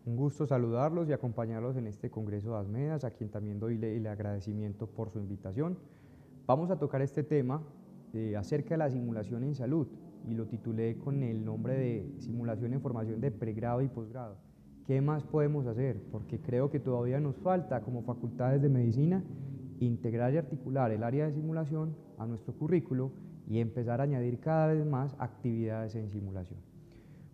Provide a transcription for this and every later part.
Un gusto saludarlos y acompañarlos en este Congreso de ASMEDAS, a quien también doy el agradecimiento por su invitación. Vamos a tocar este tema acerca de la simulación en salud y lo titulé con el nombre de Simulación en Formación de Pregrado y Posgrado. ¿Qué más podemos hacer? Porque creo que todavía nos falta como facultades de medicina integrar y articular el área de simulación a nuestro currículo y empezar a añadir cada vez más actividades en simulación.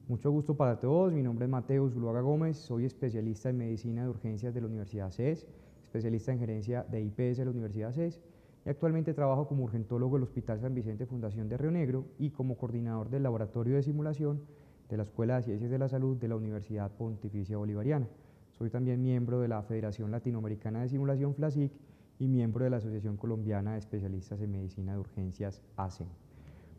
Mucho gusto para todos, mi nombre es Mateo Zuluaga Gómez, soy especialista en Medicina de Urgencias de la Universidad CES, especialista en Gerencia de IPS de la Universidad CES y actualmente trabajo como urgentólogo del Hospital San Vicente Fundación de Río Negro y como coordinador del Laboratorio de Simulación de la Escuela de Ciencias de la Salud de la Universidad Pontificia Bolivariana. Soy también miembro de la Federación Latinoamericana de Simulación FLASIC y miembro de la Asociación Colombiana de Especialistas en Medicina de Urgencias ASEM.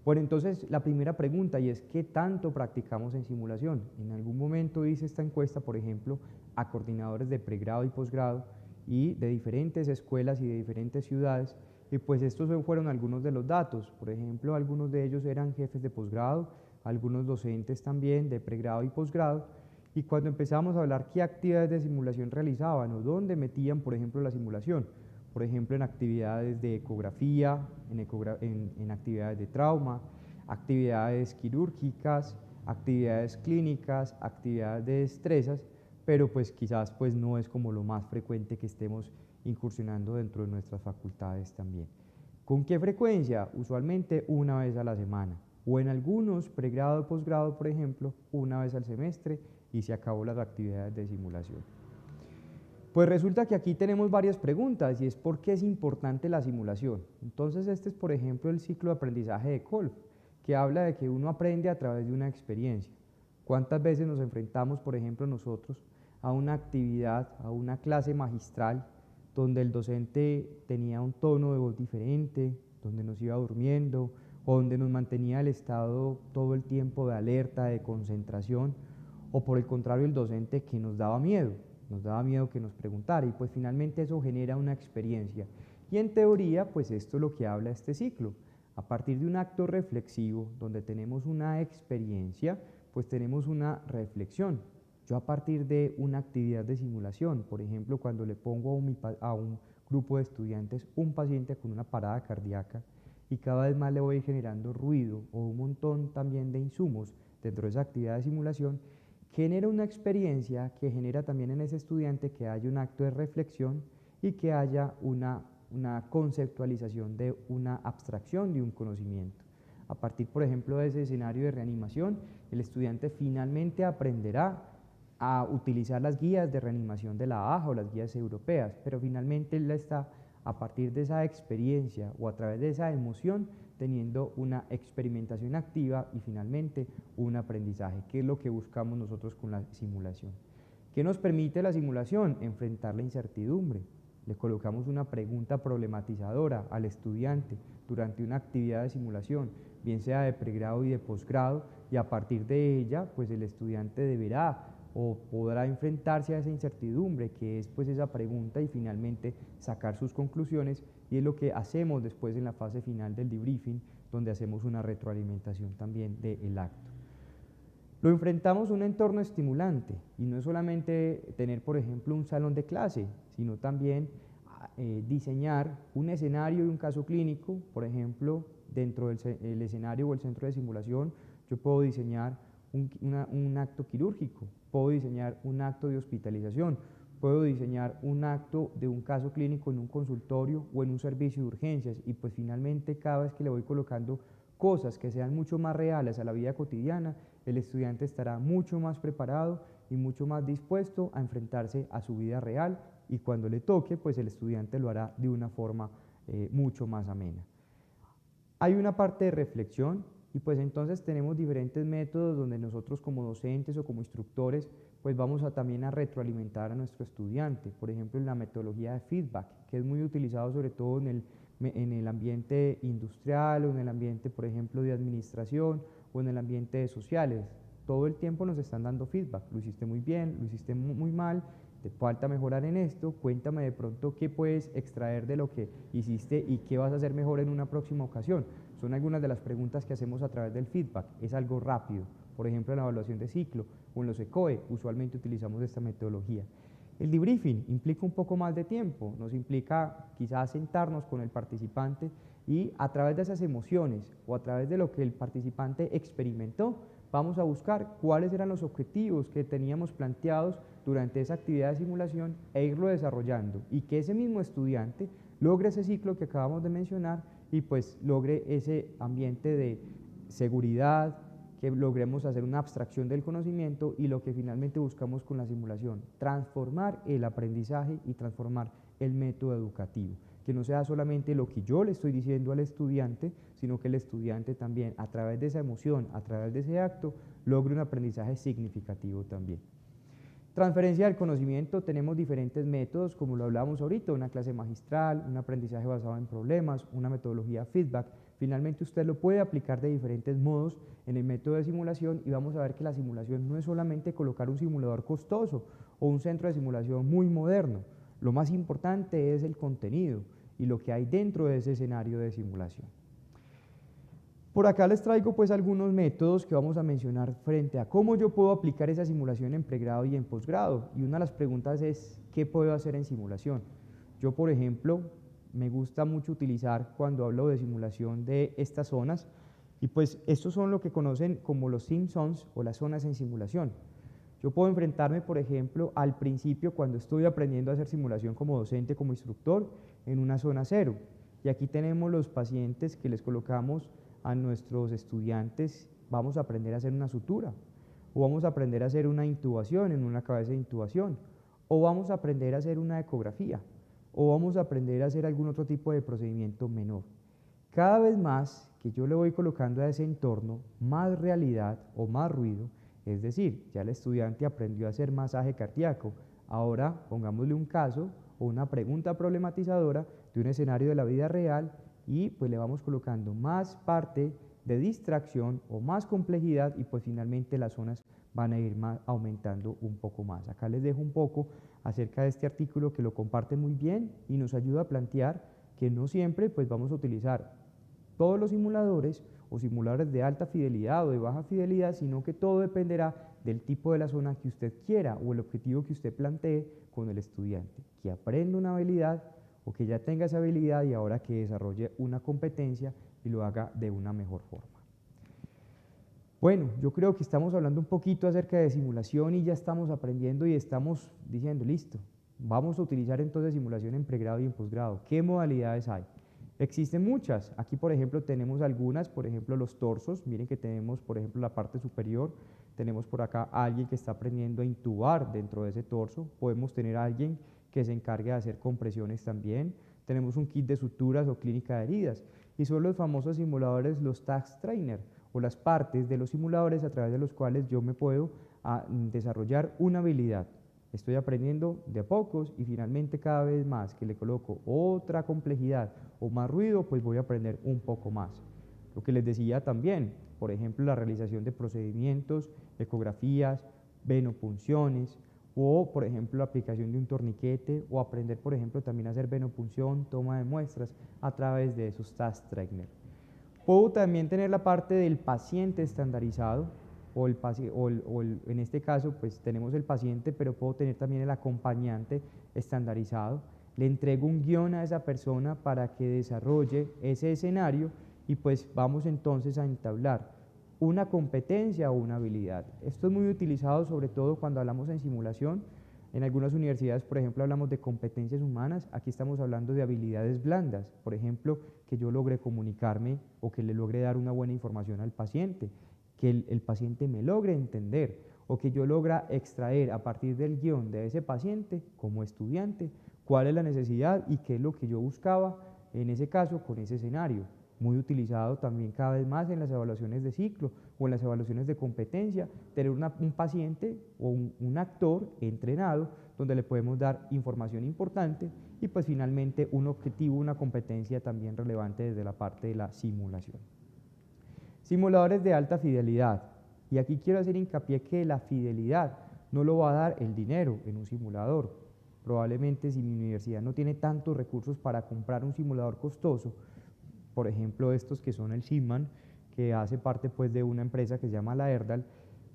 Bueno, entonces la primera pregunta y es ¿qué tanto practicamos en simulación? En algún momento hice esta encuesta, por ejemplo, a coordinadores de pregrado y posgrado y de diferentes escuelas y de diferentes ciudades y pues estos fueron algunos de los datos. Por ejemplo, algunos de ellos eran jefes de posgrado, algunos docentes también de pregrado y posgrado y cuando empezamos a hablar qué actividades de simulación realizaban o dónde metían, por ejemplo, la simulación, por ejemplo, en actividades de ecografía, en actividades de trauma, actividades quirúrgicas, actividades clínicas, actividades de destrezas, pero pues quizás pues no es como lo más frecuente que estemos incursionando dentro de nuestras facultades también. ¿Con qué frecuencia? Usualmente una vez a la semana, o en algunos pregrado y posgrado, por ejemplo, una vez al semestre y se acabó las actividades de simulación. Pues resulta que aquí tenemos varias preguntas y es ¿por qué es importante la simulación? Entonces este es por ejemplo el ciclo de aprendizaje de Kolb, que habla de que uno aprende a través de una experiencia. ¿Cuántas veces nos enfrentamos, por ejemplo, nosotros a una actividad, a una clase magistral, donde el docente tenía un tono de voz diferente, donde nos iba durmiendo, o donde nos mantenía el estado todo el tiempo de alerta, de concentración, o por el contrario el docente que nos daba miedo que nos preguntara y pues finalmente eso genera una experiencia. Y en teoría pues esto es lo que habla este ciclo. A partir de un acto reflexivo donde tenemos una experiencia, pues tenemos una reflexión. Yo a partir de una actividad de simulación, por ejemplo, cuando le pongo a un grupo de estudiantes un paciente con una parada cardíaca y cada vez más le voy generando ruido o un montón también de insumos dentro de esa actividad de simulación, genera una experiencia que genera también en ese estudiante que haya un acto de reflexión y que haya una conceptualización de una abstracción de un conocimiento. A partir, por ejemplo, de ese escenario de reanimación, el estudiante finalmente aprenderá a utilizar las guías de reanimación de la AJA o las guías europeas, pero finalmente él está a partir de esa experiencia o a través de esa emoción teniendo una experimentación activa y finalmente un aprendizaje, que es lo que buscamos nosotros con la simulación. ¿Qué nos permite la simulación? Enfrentar la incertidumbre. Le colocamos una pregunta problematizadora al estudiante durante una actividad de simulación, bien sea de pregrado y de posgrado, y a partir de ella, pues el estudiante deberá o podrá enfrentarse a esa incertidumbre que es pues esa pregunta y finalmente sacar sus conclusiones y es lo que hacemos después en la fase final del debriefing donde hacemos una retroalimentación también del acto. Lo enfrentamos a un entorno estimulante y no es solamente tener por ejemplo un salón de clase, sino también diseñar un escenario y un caso clínico, por ejemplo dentro del escenario o el centro de simulación yo puedo diseñar un acto quirúrgico, puedo diseñar un acto de hospitalización, puedo diseñar un acto de un caso clínico en un consultorio o en un servicio de urgencias y pues finalmente cada vez que le voy colocando cosas que sean mucho más reales a la vida cotidiana, el estudiante estará mucho más preparado y mucho más dispuesto a enfrentarse a su vida real y cuando le toque pues el estudiante lo hará de una forma mucho más amena. Hay una parte de reflexión y pues entonces tenemos diferentes métodos donde nosotros como docentes o como instructores pues vamos a también a retroalimentar a nuestro estudiante, por ejemplo en la metodología de feedback, que es muy utilizado sobre todo en el ambiente industrial o en el ambiente por ejemplo de administración o en el ambiente de sociales. Todo el tiempo nos están dando feedback, lo hiciste muy bien, lo hiciste muy mal, te falta mejorar en esto, cuéntame de pronto qué puedes extraer de lo que hiciste y qué vas a hacer mejor en una próxima ocasión. Son algunas de las preguntas que hacemos a través del feedback, es algo rápido, por ejemplo en la evaluación de ciclo o en los ECOE, usualmente utilizamos esta metodología. El debriefing implica un poco más de tiempo, nos implica quizás sentarnos con el participante y a través de esas emociones o a través de lo que el participante experimentó, vamos a buscar cuáles eran los objetivos que teníamos planteados durante esa actividad de simulación e irlo desarrollando y que ese mismo estudiante logre ese ciclo que acabamos de mencionar y pues logre ese ambiente de seguridad, que logremos hacer una abstracción del conocimiento y lo que finalmente buscamos con la simulación, transformar el aprendizaje y transformar el método educativo, que no sea solamente lo que yo le estoy diciendo al estudiante, sino que el estudiante también a través de esa emoción, a través de ese acto, logre un aprendizaje significativo también. Transferencia del conocimiento, tenemos diferentes métodos, como lo hablábamos ahorita, una clase magistral, un aprendizaje basado en problemas, una metodología feedback. Finalmente usted lo puede aplicar de diferentes modos en el método de simulación y vamos a ver que la simulación no es solamente colocar un simulador costoso o un centro de simulación muy moderno. Lo más importante es el contenido y lo que hay dentro de ese escenario de simulación. Por acá les traigo pues algunos métodos que vamos a mencionar frente a cómo yo puedo aplicar esa simulación en pregrado y en posgrado. Y una de las preguntas es, ¿qué puedo hacer en simulación? Yo, por ejemplo, me gusta mucho utilizar cuando hablo de simulación de estas zonas, y pues estos son lo que conocen como los sim zones o las zonas en simulación. Yo puedo enfrentarme, por ejemplo, al principio cuando estoy aprendiendo a hacer simulación como docente, como instructor, en una zona 0. Y aquí tenemos los pacientes que les colocamos a nuestros estudiantes, vamos a aprender a hacer una sutura, o vamos a aprender a hacer una intubación en una cabeza de intubación, o vamos a aprender a hacer una ecografía, o vamos a aprender a hacer algún otro tipo de procedimiento menor. Cada vez más que yo le voy colocando a ese entorno más realidad o más ruido, es decir, ya el estudiante aprendió a hacer masaje cardíaco, ahora pongámosle un caso o una pregunta problematizadora de un escenario de la vida real y pues le vamos colocando más parte de distracción o más complejidad y pues finalmente las zonas van a ir aumentando un poco más. Acá les dejo un poco acerca de este artículo que lo comparte muy bien y nos ayuda a plantear que no siempre pues vamos a utilizar todos los simuladores o simuladores de alta fidelidad o de baja fidelidad, sino que todo dependerá del tipo de la zona que usted quiera o el objetivo que usted plantee con el estudiante, que aprenda una habilidad o que ya tenga esa habilidad y ahora que desarrolle una competencia y lo haga de una mejor forma. Bueno, yo creo que estamos hablando un poquito acerca de simulación y ya estamos aprendiendo y estamos diciendo, listo, vamos a utilizar entonces simulación en pregrado y en posgrado. ¿Qué modalidades hay? Existen muchas. Aquí, por ejemplo, tenemos algunas, por ejemplo, los torsos. Miren que tenemos, por ejemplo, la parte superior. Tenemos por acá a alguien que está aprendiendo a intubar dentro de ese torso. Podemos tener a alguien que se encargue de hacer compresiones también. Tenemos un kit de suturas o clínica de heridas. Y son los famosos simuladores, los Task Trainer, o las partes de los simuladores a través de los cuales yo me puedo desarrollar una habilidad. Estoy aprendiendo de a pocos y finalmente cada vez más que le coloco otra complejidad o más ruido, pues voy a aprender un poco más. Lo que les decía también, por ejemplo, la realización de procedimientos, ecografías, venopunciones, o por ejemplo la aplicación de un torniquete, o aprender por ejemplo también a hacer venopunción, toma de muestras a través de esos Task Trainer. Puedo también tener la parte del paciente estandarizado, en este caso pues tenemos el paciente, pero puedo tener también el acompañante estandarizado. Le entrego un guión a esa persona para que desarrolle ese escenario y pues vamos entonces a entablar una competencia o una habilidad. Esto es muy utilizado sobre todo cuando hablamos en simulación. En algunas universidades, por ejemplo, hablamos de competencias humanas, aquí estamos hablando de habilidades blandas, por ejemplo, que yo logre comunicarme o que le logre dar una buena información al paciente, que el paciente me logre entender o que yo logra extraer a partir del guión de ese paciente como estudiante cuál es la necesidad y qué es lo que yo buscaba en ese caso con ese escenario. Muy utilizado también cada vez más en las evaluaciones de ciclo o en las evaluaciones de competencia, tener un paciente o un actor entrenado donde le podemos dar información importante y pues finalmente un objetivo, una competencia también relevante desde la parte de la simulación. Simuladores de alta fidelidad. Y aquí quiero hacer hincapié que la fidelidad no lo va a dar el dinero en un simulador. Probablemente si mi universidad no tiene tantos recursos para comprar un simulador costoso, por ejemplo estos que son el Simman, que hace parte pues de una empresa que se llama la Erdal,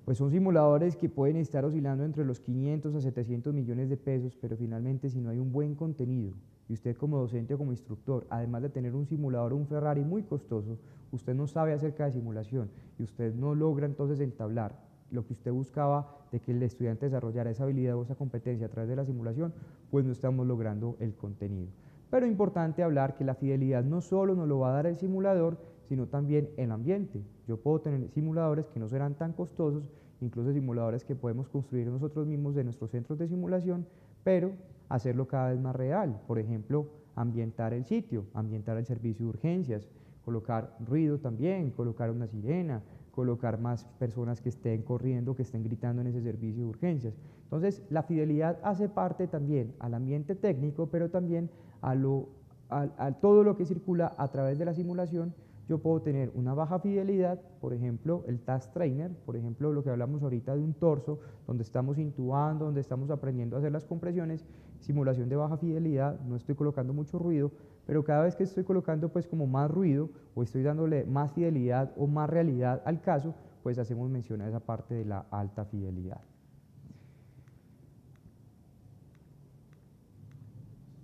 Pues son simuladores que pueden estar oscilando entre los 500 a 700 millones de pesos, pero finalmente si no hay un buen contenido y usted como docente o como instructor, además de tener un simulador o un Ferrari muy costoso, usted no sabe acerca de simulación y usted no logra entonces entablar lo que usted buscaba de que el estudiante desarrollara esa habilidad o esa competencia a través de la simulación, pues no estamos logrando el contenido. Pero es importante hablar que la fidelidad no solo nos lo va a dar el simulador, sino también el ambiente. Yo puedo tener simuladores que no serán tan costosos, incluso simuladores que podemos construir nosotros mismos de nuestros centros de simulación, pero hacerlo cada vez más real. Por ejemplo, ambientar el sitio, ambientar el servicio de urgencias, colocar ruido también, colocar una sirena, colocar más personas que estén corriendo, que estén gritando en ese servicio de urgencias. Entonces, la fidelidad hace parte también al ambiente técnico, pero también a todo lo que circula a través de la simulación. Yo puedo tener una baja fidelidad, por ejemplo, el task trainer, por ejemplo, lo que hablamos ahorita de un torso, donde estamos intubando, donde estamos aprendiendo a hacer las compresiones, simulación de baja fidelidad, no estoy colocando mucho ruido, pero cada vez que estoy colocando pues como más ruido o estoy dándole más fidelidad o más realidad al caso, pues hacemos mención a esa parte de la alta fidelidad.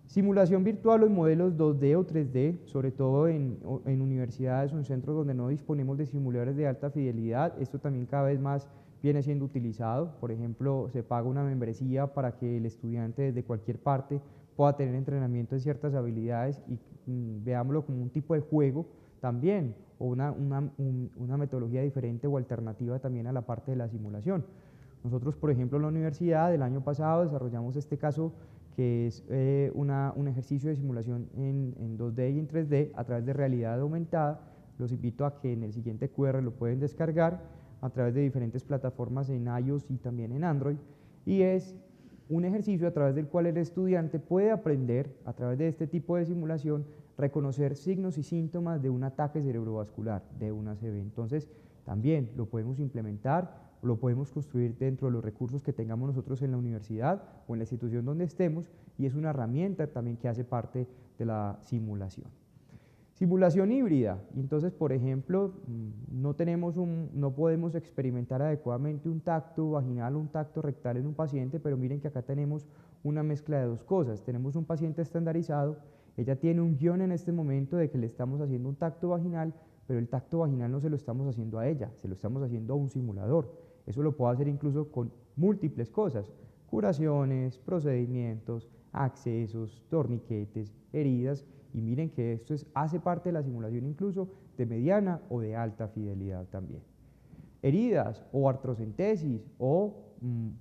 Simulación virtual o en modelos 2D o 3D, sobre todo en universidades o en centros donde no disponemos de simuladores de alta fidelidad, esto también cada vez más viene siendo utilizado. Por ejemplo, se paga una membresía para que el estudiante desde cualquier parte pueda tener entrenamiento en ciertas habilidades y veámoslo como un tipo de juego también, o una metodología diferente o alternativa también a la parte de la simulación. Nosotros, por ejemplo, en la universidad el año pasado desarrollamos este caso que es un ejercicio de simulación en 2D y en 3D a través de realidad aumentada. Los invito a que en el siguiente QR lo pueden descargar a través de diferentes plataformas en iOS y también en Android. Y es un ejercicio a través del cual el estudiante puede aprender, a través de este tipo de simulación, reconocer signos y síntomas de un ataque cerebrovascular, de una ACV. Entonces, también lo podemos implementar, lo podemos construir dentro de los recursos que tengamos nosotros en la universidad o en la institución donde estemos, y es una herramienta también que hace parte de la simulación. Simulación híbrida, entonces por ejemplo no podemos experimentar adecuadamente un tacto vaginal o un tacto rectal en un paciente, pero miren que acá tenemos una mezcla de dos cosas. Tenemos un paciente estandarizado, ella tiene un guión en este momento de que le estamos haciendo un tacto vaginal, pero el tacto vaginal no se lo estamos haciendo a ella, se lo estamos haciendo a un simulador. Eso lo puedo hacer incluso con múltiples cosas: curaciones, procedimientos, accesos, torniquetes, heridas, y miren que esto hace parte de la simulación incluso de mediana o de alta fidelidad también. Heridas o artrocentesis o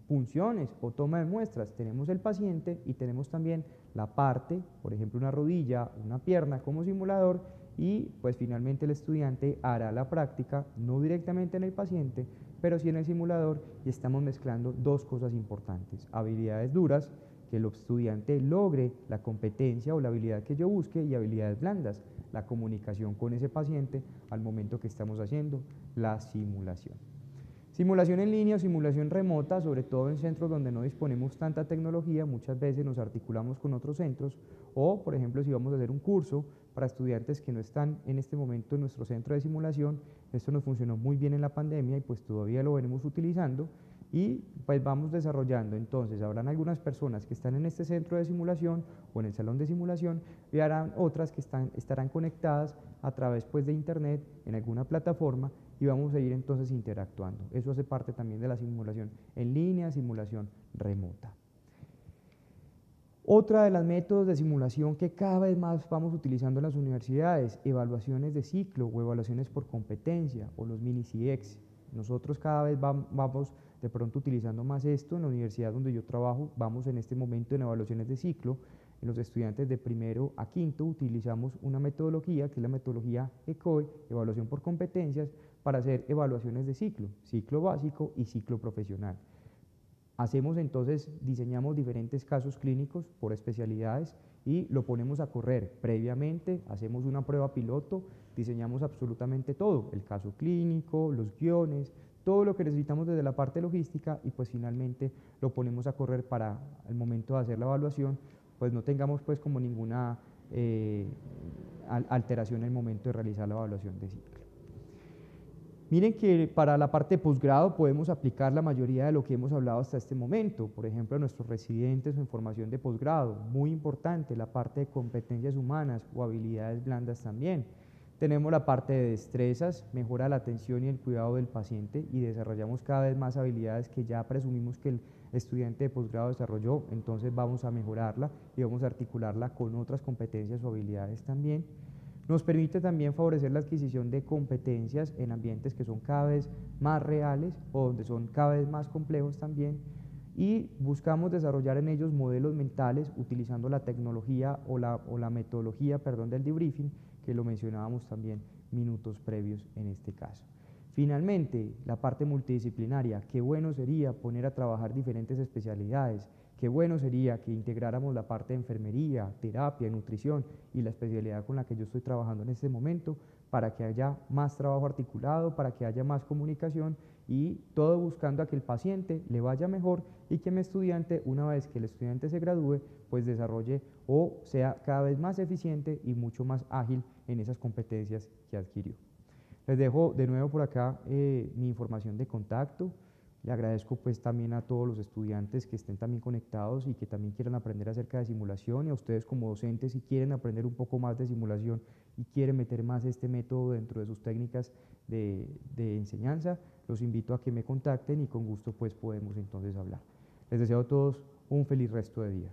punciones o toma de muestras, tenemos el paciente y tenemos también la parte, por ejemplo una rodilla, una pierna como simulador, y pues finalmente el estudiante hará la práctica no directamente en el paciente, pero sí en el simulador, y estamos mezclando dos cosas importantes: habilidades duras, que el estudiante logre la competencia o la habilidad que yo busque, y habilidades blandas, la comunicación con ese paciente al momento que estamos haciendo la simulación. Simulación en línea o simulación remota, sobre todo en centros donde no disponemos tanta tecnología, muchas veces nos articulamos con otros centros, o por ejemplo si vamos a hacer un curso para estudiantes que no están en este momento en nuestro centro de simulación, esto nos funcionó muy bien en la pandemia y pues todavía lo venimos utilizando, y pues vamos desarrollando. Entonces habrán algunas personas que están en este centro de simulación o en el salón de simulación, y harán otras que estarán conectadas a través pues de internet en alguna plataforma, y vamos a ir entonces interactuando. Eso hace parte también de la simulación en línea, simulación remota. Otra de los métodos de simulación que cada vez más vamos utilizando en las universidades: evaluaciones de ciclo o evaluaciones por competencia, o los mini CX. Nosotros cada vez vamos de pronto utilizando más esto. En la universidad donde yo trabajo vamos en este momento en evaluaciones de ciclo. En los estudiantes de primero a quinto utilizamos una metodología que es la metodología ECOE, evaluación por competencias, para hacer evaluaciones de ciclo, ciclo básico y ciclo profesional. Hacemos entonces, diseñamos diferentes casos clínicos por especialidades y lo ponemos a correr previamente, hacemos una prueba piloto, diseñamos absolutamente todo: el caso clínico, los guiones, todo lo que necesitamos desde la parte logística, y pues finalmente lo ponemos a correr para el momento de hacer la evaluación, pues no tengamos pues como ninguna alteración en el momento de realizar la evaluación de ciclo. Miren que para la parte de posgrado podemos aplicar la mayoría de lo que hemos hablado hasta este momento, por ejemplo, a nuestros residentes o en formación de posgrado, muy importante la parte de competencias humanas o habilidades blandas también. Tenemos la parte de destrezas, mejora la atención y el cuidado del paciente y desarrollamos cada vez más habilidades que ya presumimos que el estudiante de posgrado desarrolló, entonces vamos a mejorarla y vamos a articularla con otras competencias o habilidades también. Nos permite también favorecer la adquisición de competencias en ambientes que son cada vez más reales o donde son cada vez más complejos también y buscamos desarrollar en ellos modelos mentales utilizando la tecnología o la metodología, perdón, del debriefing, que lo mencionábamos también minutos previos en este caso. Finalmente, la parte multidisciplinaria, qué bueno sería poner a trabajar diferentes especialidades, qué bueno sería que integráramos la parte de enfermería, terapia, nutrición y la especialidad con la que yo estoy trabajando en este momento para que haya más trabajo articulado, para que haya más comunicación y todo buscando a que el paciente le vaya mejor y que mi estudiante, una vez que el estudiante se gradúe, pues desarrolle o sea cada vez más eficiente y mucho más ágil en esas competencias que adquirió. Les dejo de nuevo por acá mi información de contacto. Le agradezco pues también a todos los estudiantes que estén también conectados y que también quieran aprender acerca de simulación y a ustedes como docentes si quieren aprender un poco más de simulación y quieren meter más este método dentro de sus técnicas de enseñanza, los invito a que me contacten y con gusto pues podemos entonces hablar. Les deseo a todos un feliz resto de día.